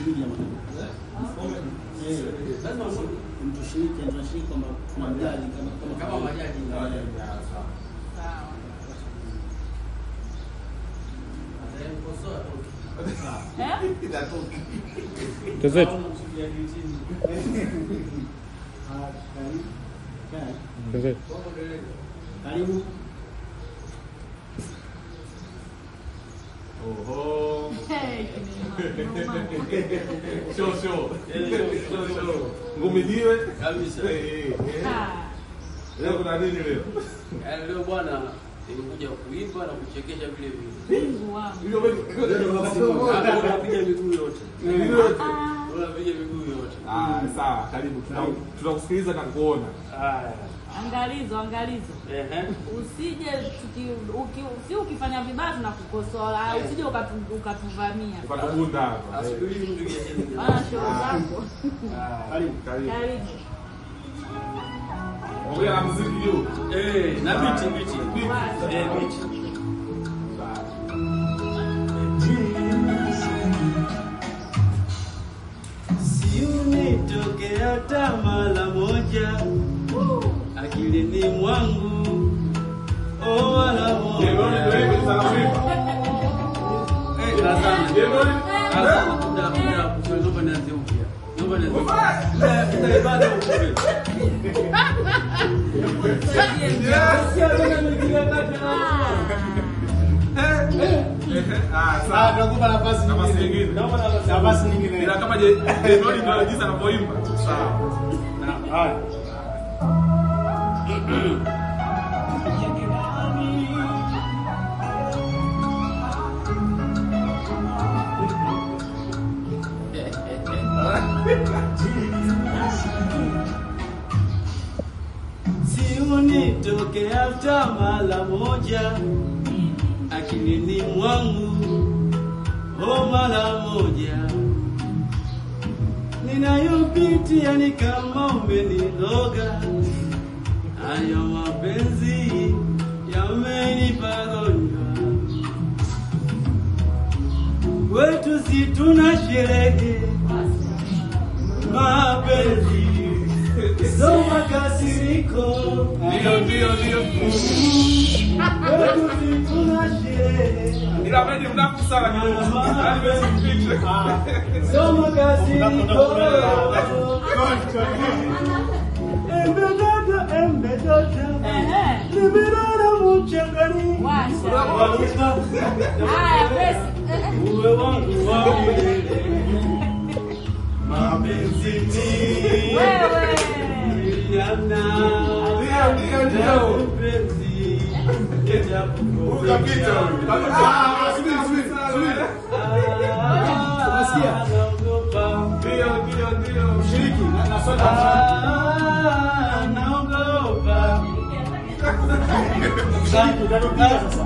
mshiriki jamani. Lazima mtushiriki, tunashiriki kwamba kuna mjaji kama majaji. Sawa. Karibu. Oho. Show. Ngumiliwe kabisa. Leo kuna nini leo? Leo bwana nimekuja kuimba na kuchekesha vile vile. Mungu wangu. Unapiga miguu yote. Unapiga miguu yote. Sawa, karibu. Tunakusikiliza na kuona. Angalizo. Usije ukifanya vibaya tunakukosoa. Usije ukatuvamia. Ukatubunda hapa. Asubiri mtu yeye. Show zako. Karibu. Ongea na muziki juu. Na biti. Biti. Si unitokea tamala moja akilini mwangu wala moja. Tunakupa nafasi nyingine. Nafasi nyingine. Ila kama Jenoli ndio jinsi anavyoimba. Sawa. Haya. Si unitokea tamala moja akilini mwangu mara moja, ninayopitia ni kama umeniloga. Hayo mapenzi yamenipa gonjwa, wetu si tuna sherehe mapenzi so makasiriko. Ndio. Wetu si tuna sherehe Ila mimi mnafu sana ni so makasiriko. Embedota libirara mchangani uwe wangu wa milele mapenzi ni wewe yana ndio mapenzi ukapita subiri Unasikia? Ndio Mshiriki na swali. naogopa. Sasa tutarudia sasa.